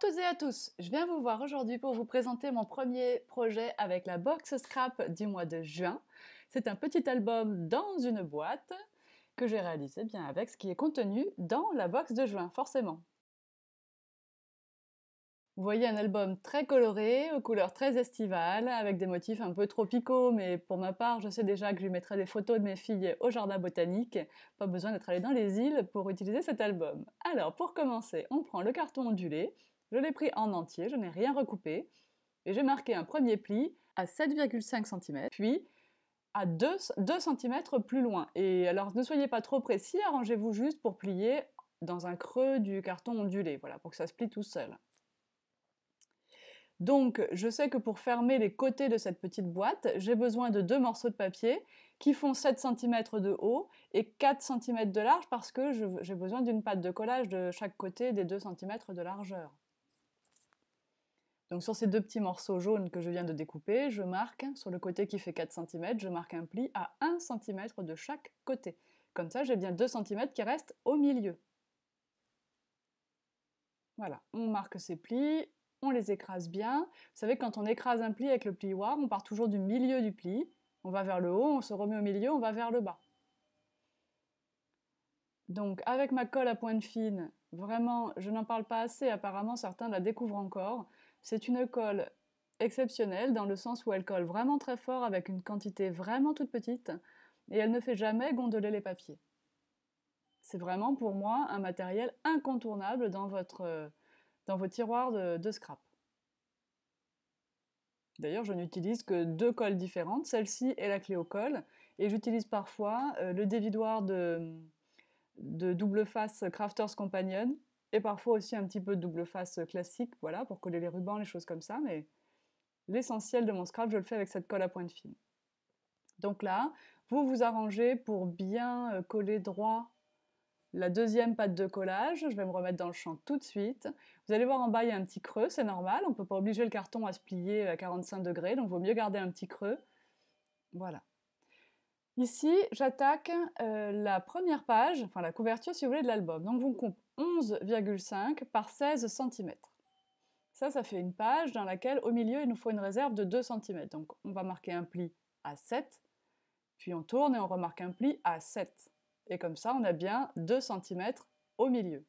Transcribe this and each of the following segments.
toutes et à tous, je viens vous voir aujourd'hui pour vous présenter mon premier projet avec la box scrap du mois de juin. C'est un petit album dans une boîte que j'ai réalisé bien avec ce qui est contenu dans la box de juin, forcément. Vous voyez un album très coloré, aux couleurs très estivales, avec des motifs un peu tropicaux, mais pour ma part, je sais déjà que je lui mettrai des photos de mes filles au jardin botanique. Pas besoin d'être allé dans les îles pour utiliser cet album. Alors, pour commencer, on prend le carton ondulé. Je l'ai pris en entier, je n'ai rien recoupé. Et j'ai marqué un premier pli à 7,5 cm, puis à 2 cm plus loin. Et alors, ne soyez pas trop précis, arrangez-vous juste pour plier dans un creux du carton ondulé, voilà, pour que ça se plie tout seul. Donc, je sais que pour fermer les côtés de cette petite boîte, j'ai besoin de 2 morceaux de papier qui font 7 cm de haut et 4 cm de large parce que j'ai besoin d'une pâte de collage de chaque côté des 2 cm de largeur. Donc sur ces 2 petits morceaux jaunes que je viens de découper, je marque, sur le côté qui fait 4 cm, je marque un pli à 1 cm de chaque côté. Comme ça, j'ai bien 2 cm qui restent au milieu. Voilà, on marque ces plis, on les écrase bien. Vous savez, quand on écrase un pli avec le plioir, on part toujours du milieu du pli. On va vers le haut, on se remet au milieu, on va vers le bas. Donc avec ma colle à pointe fine, vraiment, je n'en parle pas assez, apparemment certains la découvrent encore. C'est une colle exceptionnelle dans le sens où elle colle vraiment très fort avec une quantité vraiment toute petite et elle ne fait jamais gondoler les papiers. C'est vraiment pour moi un matériel incontournable dans vos tiroirs de scrap. D'ailleurs, je n'utilise que 2 colles différentes, celle-ci et la Cléo-Colle, et j'utilise parfois le dévidoir de double face Crafters Companion, et parfois aussi un petit peu de double face classique, voilà, pour coller les rubans, les choses comme ça, mais l'essentiel de mon scrap, je le fais avec cette colle à pointe fine. Donc là, vous vous arrangez pour bien coller droit la deuxième pâte de collage. Je vais me remettre dans le champ tout de suite. Vous allez voir en bas, il y a un petit creux, c'est normal, on ne peut pas obliger le carton à se plier à 45 degrés, donc il vaut mieux garder un petit creux. Voilà. Ici, j'attaque la première page, enfin la couverture si vous voulez de l'album. Donc on coupe 11,5 par 16 cm. Ça fait une page dans laquelle au milieu il nous faut une réserve de 2 cm. Donc on va marquer un pli à 7, puis on tourne et on remarque un pli à 7. Et comme ça on a bien 2 cm au milieu.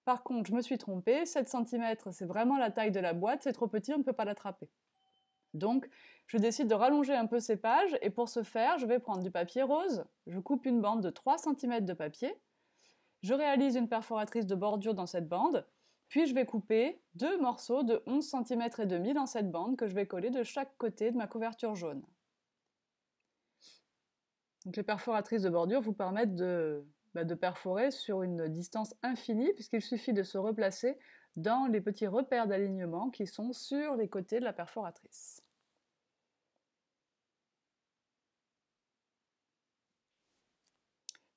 Par contre, je me suis trompée, 7 cm c'est vraiment la taille de la boîte, c'est trop petit, on ne peut pas l'attraper. Donc, je décide de rallonger un peu ces pages, et pour ce faire, je vais prendre du papier rose, je coupe une bande de 3 cm de papier, je réalise une perforatrice de bordure dans cette bande, puis je vais couper 2 morceaux de 11 cm et demi dans cette bande que je vais coller de chaque côté de ma couverture jaune. Donc les perforatrices de bordure vous permettent de perforer sur une distance infinie, puisqu'il suffit de se replacer dans les petits repères d'alignement qui sont sur les côtés de la perforatrice.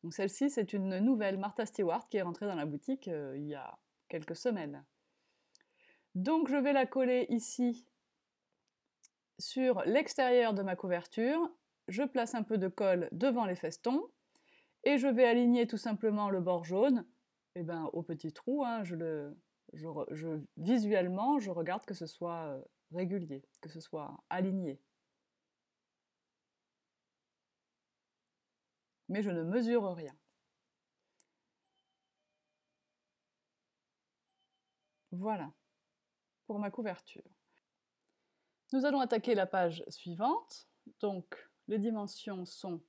Donc celle-ci, c'est une nouvelle Martha Stewart qui est rentrée dans la boutique il y a quelques semaines. Donc je vais la coller ici sur l'extérieur de ma couverture. Je place un peu de colle devant les festons et je vais aligner tout simplement le bord jaune au petit trou. Hein, visuellement, je regarde que ce soit régulier, que ce soit aligné. Mais je ne mesure rien. Voilà pour ma couverture. Nous allons attaquer la page suivante. Donc les dimensions sont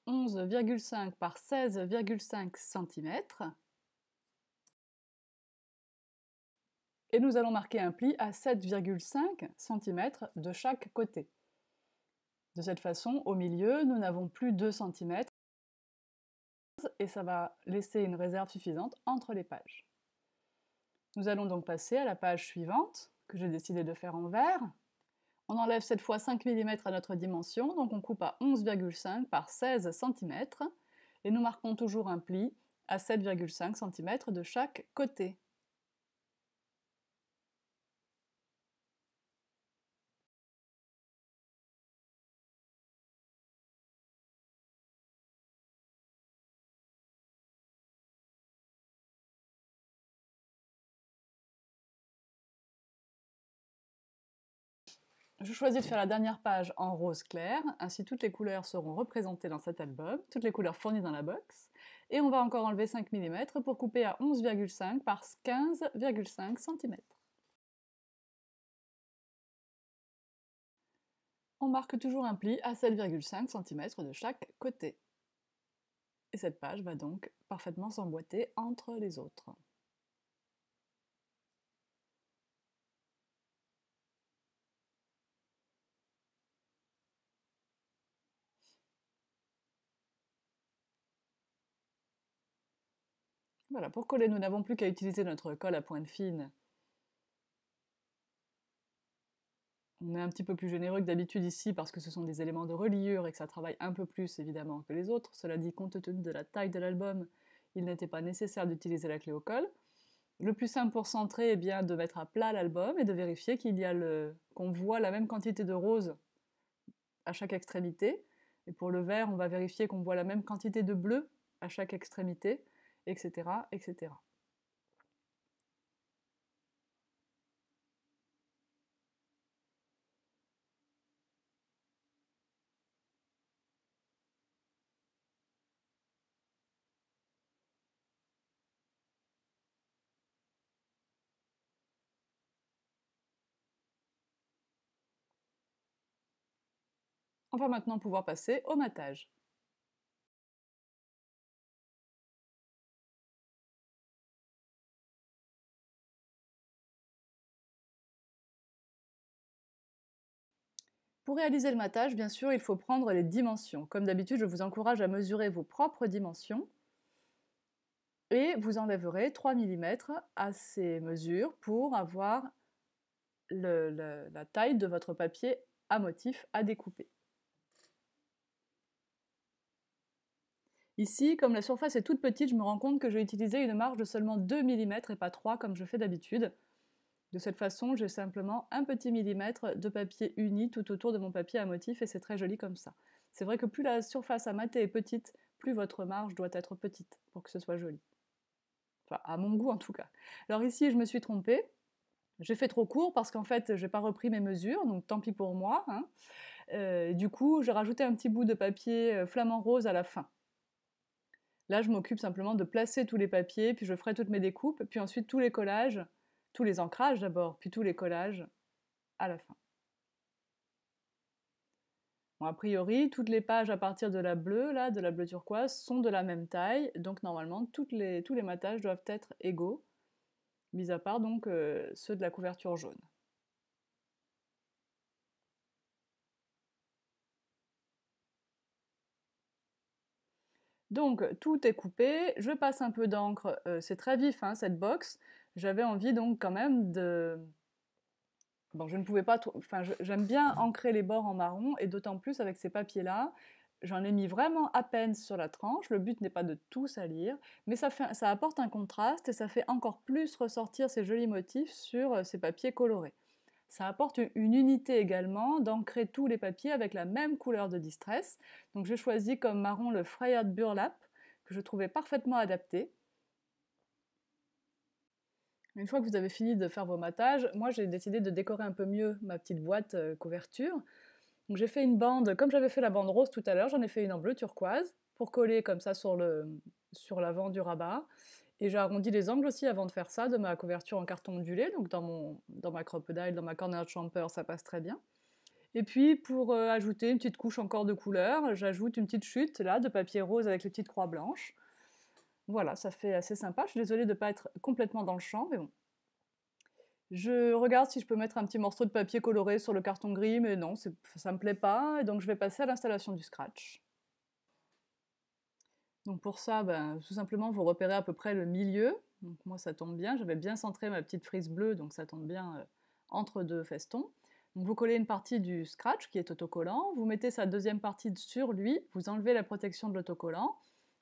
11,5 par 16,5 cm. Et nous allons marquer un pli à 7,5 cm de chaque côté. De cette façon, au milieu, nous n'avons plus 2 cm et ça va laisser une réserve suffisante entre les pages. Nous allons donc passer à la page suivante, que j'ai décidé de faire en vert. On enlève cette fois 5 mm à notre dimension, donc on coupe à 11,5 par 16 cm, et nous marquons toujours un pli à 7,5 cm de chaque côté. Je choisis de faire la dernière page en rose clair, ainsi toutes les couleurs seront représentées dans cet album, toutes les couleurs fournies dans la box. Et on va encore enlever 5 mm pour couper à 11,5 par 15,5 cm. On marque toujours un pli à 7,5 cm de chaque côté. Et cette page va donc parfaitement s'emboîter entre les autres. Voilà, pour coller, nous n'avons plus qu'à utiliser notre colle à pointe fine. On est un petit peu plus généreux que d'habitude ici parce que ce sont des éléments de reliure et que ça travaille un peu plus évidemment que les autres. Cela dit, compte tenu de la taille de l'album, il n'était pas nécessaire d'utiliser la clé au colle. Le plus simple pour centrer est bien de mettre à plat l'album et de vérifier qu'on voit la même quantité de rose à chaque extrémité. Et pour le vert, on va vérifier qu'on voit la même quantité de bleu à chaque extrémité, etc., etc. On va maintenant pouvoir passer au matage. Pour réaliser le matage, bien sûr, il faut prendre les dimensions. Comme d'habitude, je vous encourage à mesurer vos propres dimensions et vous enlèverez 3 mm à ces mesures pour avoir la taille de votre papier à motif à découper. Ici, comme la surface est toute petite, je me rends compte que j'ai utilisé une marge de seulement 2 mm et pas 3 comme je fais d'habitude. De cette façon, j'ai simplement un petit millimètre de papier uni tout autour de mon papier à motif et c'est très joli comme ça. C'est vrai que plus la surface à mater est petite, plus votre marge doit être petite pour que ce soit joli. Enfin, à mon goût en tout cas. Alors ici, je me suis trompée. J'ai fait trop court parce qu'en fait, je n'ai pas repris mes mesures, donc tant pis pour moi. Hein. Du coup, j'ai rajouté un petit bout de papier flamant rose à la fin. Là, je m'occupe simplement de placer tous les papiers, puis je ferai toutes mes découpes, puis ensuite tous les collages, tous les ancrages d'abord, puis tous les collages à la fin. Bon, a priori, toutes les pages à partir de la bleue, là, de la bleue turquoise, sont de la même taille, donc normalement tous les matages doivent être égaux, mis à part donc ceux de la couverture jaune. Donc tout est coupé, je passe un peu d'encre, c'est très vif hein, cette box, j'avais envie donc quand même de... Bon, je ne pouvais pas... Enfin, j'aime bien ancrer les bords en marron, et d'autant plus avec ces papiers-là, j'en ai mis vraiment à peine sur la tranche, le but n'est pas de tout salir, mais ça apporte un contraste et ça fait encore plus ressortir ces jolis motifs sur ces papiers colorés. Ça apporte une unité également d'ancrer tous les papiers avec la même couleur de distress. Donc j'ai choisi comme marron le Frayed Burlap, que je trouvais parfaitement adapté. Une fois que vous avez fini de faire vos matages, moi j'ai décidé de décorer un peu mieux ma petite boîte couverture. Donc j'ai fait une bande, comme j'avais fait la bande rose tout à l'heure, j'en ai fait une en bleu turquoise, pour coller comme ça sur l'avant du rabat. Et j'ai arrondi les angles aussi avant de faire ça, de ma couverture en carton ondulé, donc dans ma crocodile, dans ma corner champer, ça passe très bien. Et puis pour ajouter une petite couche encore de couleur, j'ajoute une petite chute là de papier rose avec les petites croix blanches. Voilà, ça fait assez sympa. Je suis désolée de ne pas être complètement dans le champ, mais bon. Je regarde si je peux mettre un petit morceau de papier coloré sur le carton gris, mais non, ça me plaît pas, et donc je vais passer à l'installation du scratch. Donc pour ça, ben, tout simplement, vous repérez à peu près le milieu. Donc moi, ça tombe bien, j'avais bien centré ma petite frise bleue, donc ça tombe bien entre deux festons. Donc vous collez une partie du scratch qui est autocollant, vous mettez sa deuxième partie sur lui, vous enlevez la protection de l'autocollant,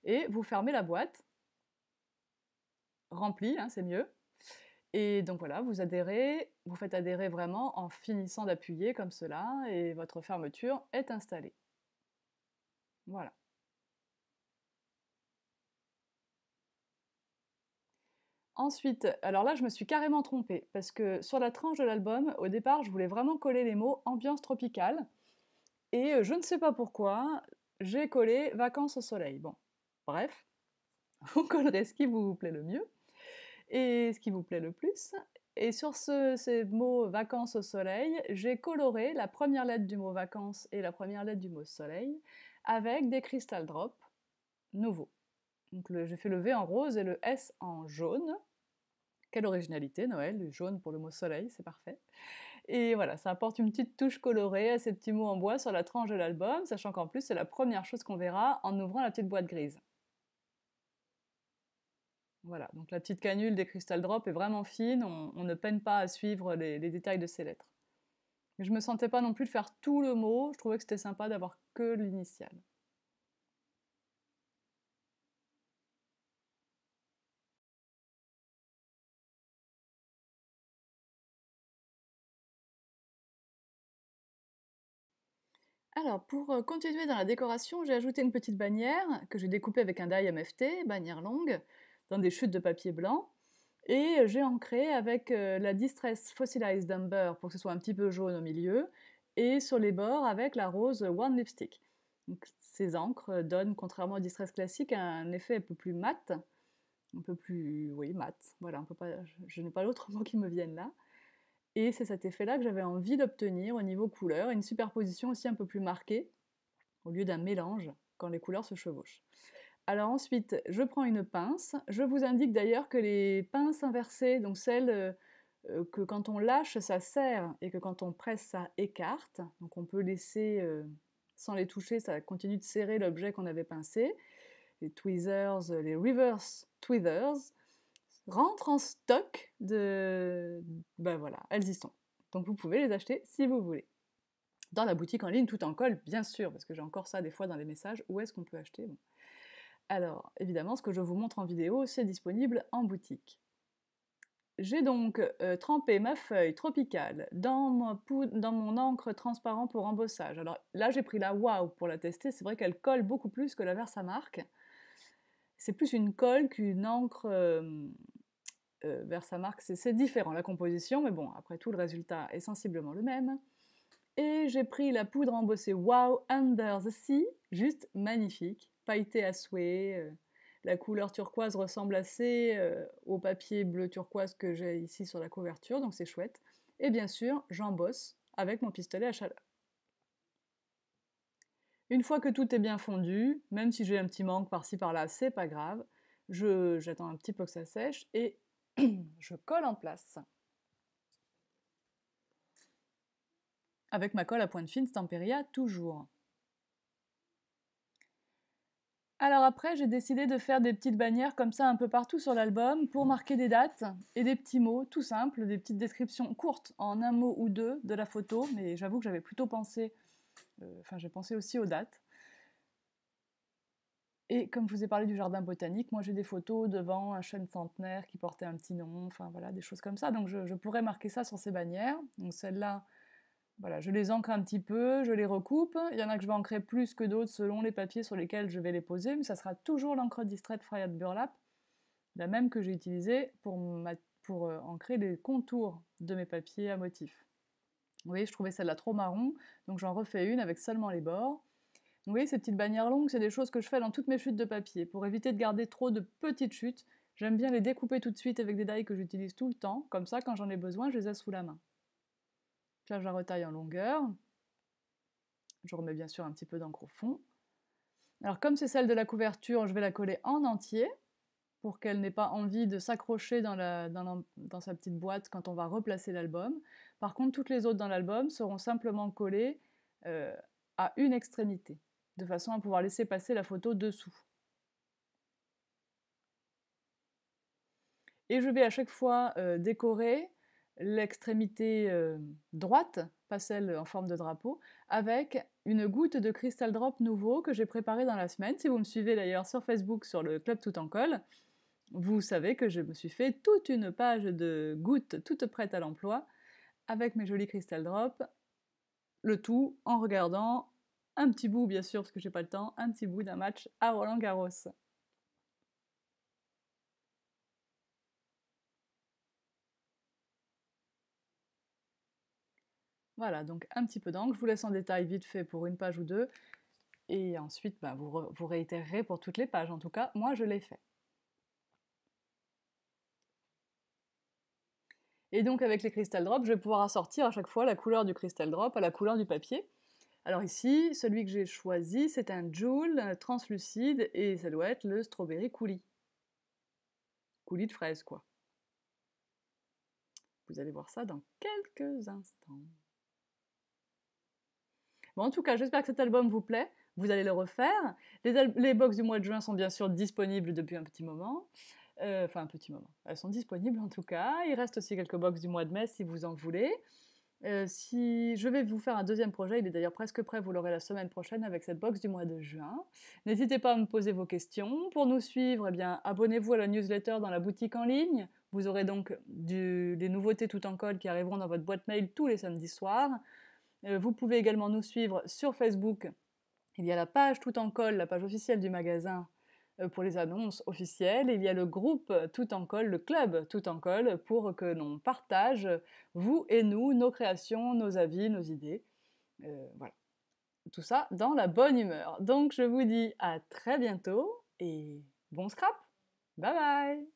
et vous fermez la boîte. Remplie, hein, c'est mieux. Et donc voilà, vous faites adhérer vraiment en finissant d'appuyer comme cela, et votre fermeture est installée. Voilà. Ensuite, alors là, je me suis carrément trompée, parce que sur la tranche de l'album, au départ, je voulais vraiment coller les mots ambiance tropicale, et je ne sais pas pourquoi, j'ai collé vacances au soleil. Bon, bref, vous collerez ce qui vous plaît le mieux, et ce qui vous plaît le plus. Et sur ces mots vacances au soleil, j'ai coloré la première lettre du mot vacances et la première lettre du mot soleil avec des crystal drops nouveaux. Donc j'ai fait le V en rose et le S en jaune. Quelle originalité, Noël, du jaune pour le mot soleil, c'est parfait. Et voilà, ça apporte une petite touche colorée à ces petits mots en bois sur la tranche de l'album, sachant qu'en plus c'est la première chose qu'on verra en ouvrant la petite boîte grise. Voilà, donc la petite canule des Crystal Drop est vraiment fine, on ne peine pas à suivre les détails de ces lettres. Mais je me sentais pas non plus de faire tout le mot, je trouvais que c'était sympa d'avoir que l'initiale. Alors, pour continuer dans la décoration, j'ai ajouté une petite bannière que j'ai découpée avec un die MFT, bannière longue, dans des chutes de papier blanc. Et j'ai ancré avec la Distress Fossilized Amber pour que ce soit un petit peu jaune au milieu, et sur les bords avec la rose One Lipstick. Donc, ces encres donnent, contrairement au Distress classique, un effet un peu plus mat, un peu plus, oui, mat. Voilà, je n'ai pas l'autre mot qui me vienne là. Et c'est cet effet-là que j'avais envie d'obtenir au niveau couleur, une superposition aussi un peu plus marquée, au lieu d'un mélange quand les couleurs se chevauchent. Alors ensuite, je prends une pince. Je vous indique d'ailleurs que les pinces inversées, donc celles que quand on lâche, ça serre et que quand on presse, ça écarte. Donc on peut laisser, sans les toucher, ça continue de serrer l'objet qu'on avait pincé. Les tweezers, les reverse tweezers, rentrent en stock de... Ben voilà, elles y sont. Donc vous pouvez les acheter si vous voulez. Dans la boutique en ligne, tout en colle, bien sûr, parce que j'ai encore ça des fois dans les messages. Où est-ce qu'on peut acheter? Bon. Alors, évidemment, ce que je vous montre en vidéo, c'est disponible en boutique. J'ai donc trempé ma feuille tropicale dans mon encre transparent pour embossage. Alors là, j'ai pris la Wow pour la tester. C'est vrai qu'elle colle beaucoup plus que la Versamark. C'est plus une colle qu'une encre Versamark. C'est différent la composition, mais bon, après tout, le résultat est sensiblement le même. Et j'ai pris la poudre embossée Wow Under the Sea, juste magnifique, pailletée à souhait. La couleur turquoise ressemble assez au papier bleu turquoise que j'ai ici sur la couverture, donc c'est chouette. Et bien sûr, j'embosse avec mon pistolet à chaleur. Une fois que tout est bien fondu, même si j'ai un petit manque par-ci par-là, c'est pas grave, j'attends un petit peu que ça sèche et je colle en place. Avec ma colle à pointe fine Stamperia toujours. Alors après, j'ai décidé de faire des petites bannières comme ça un peu partout sur l'album pour marquer des dates et des petits mots tout simples, des petites descriptions courtes en un mot ou deux de la photo, mais j'avoue que j'avais plutôt pensé, j'ai pensé aussi aux dates. Et comme je vous ai parlé du jardin botanique, moi j'ai des photos devant un chêne centenaire qui portait un petit nom, enfin voilà, des choses comme ça, donc je pourrais marquer ça sur ces bannières. Donc celles-là, voilà, je les ancre un petit peu, je les recoupe. Il y en a que je vais ancrer plus que d'autres selon les papiers sur lesquels je vais les poser, mais ça sera toujours l'encre Distress Fayette Burlap, la même que j'ai utilisée pour ancrer les contours de mes papiers à motifs. Vous voyez, je trouvais celle-là trop marron, donc j'en refais une avec seulement les bords. Vous voyez, ces petites bannières longues, c'est des choses que je fais dans toutes mes chutes de papier. Pour éviter de garder trop de petites chutes, j'aime bien les découper tout de suite avec des die que j'utilise tout le temps, comme ça, quand j'en ai besoin, je les ai sous la main. Là, je la retaille en longueur. Je remets bien sûr un petit peu d'encre au fond. Alors comme c'est celle de la couverture, je vais la coller en entier pour qu'elle n'ait pas envie de s'accrocher dans sa petite boîte quand on va replacer l'album. Par contre, toutes les autres dans l'album seront simplement collées à une extrémité, de façon à pouvoir laisser passer la photo dessous. Et je vais à chaque fois décorer l'extrémité droite, pas celle en forme de drapeau, avec une goutte de Crystal Drop nouveau que j'ai préparé dans la semaine. Si vous me suivez d'ailleurs sur Facebook sur le Club Tout en Colle, vous savez que je me suis fait toute une page de gouttes toutes prêtes à l'emploi avec mes jolis Crystal Drop, le tout en regardant un petit bout, bien sûr, parce que j'ai pas le temps, un petit bout d'un match à Roland Garros. Voilà, donc un petit peu d'encre. Je vous laisse en détail vite fait pour une page ou deux. Et ensuite, bah, vous réitérerez pour toutes les pages. En tout cas, moi, je l'ai fait. Et donc, avec les Crystal Drops, je vais pouvoir assortir à chaque fois la couleur du Crystal Drop à la couleur du papier. Alors ici, celui que j'ai choisi, c'est un Joule translucide et ça doit être le Strawberry Coulis. Coulis de fraise, quoi. Vous allez voir ça dans quelques instants. Bon, en tout cas, j'espère que cet album vous plaît. Vous allez le refaire. Les box du mois de juin sont bien sûr disponibles depuis un petit moment. Enfin, un petit moment. Elles sont disponibles en tout cas. Il reste aussi quelques box du mois de mai si vous en voulez. Si je vais vous faire un deuxième projet, il est d'ailleurs presque prêt, vous l'aurez la semaine prochaine avec cette box du mois de juin. N'hésitez pas à me poser vos questions. Pour nous suivre, eh bien, abonnez-vous à la newsletter dans la boutique en ligne. Vous aurez donc des nouveautés tout en colle qui arriveront dans votre boîte mail tous les samedis soirs. Vous pouvez également nous suivre sur Facebook. Il y a la page Tout en colle, la page officielle du magasin pour les annonces officielles. Il y a le groupe Tout en colle, le club Tout en colle, pour que l'on partage, vous et nous, nos créations, nos avis, nos idées. Voilà. Tout ça dans la bonne humeur. Donc je vous dis à très bientôt et bon scrap. Bye bye.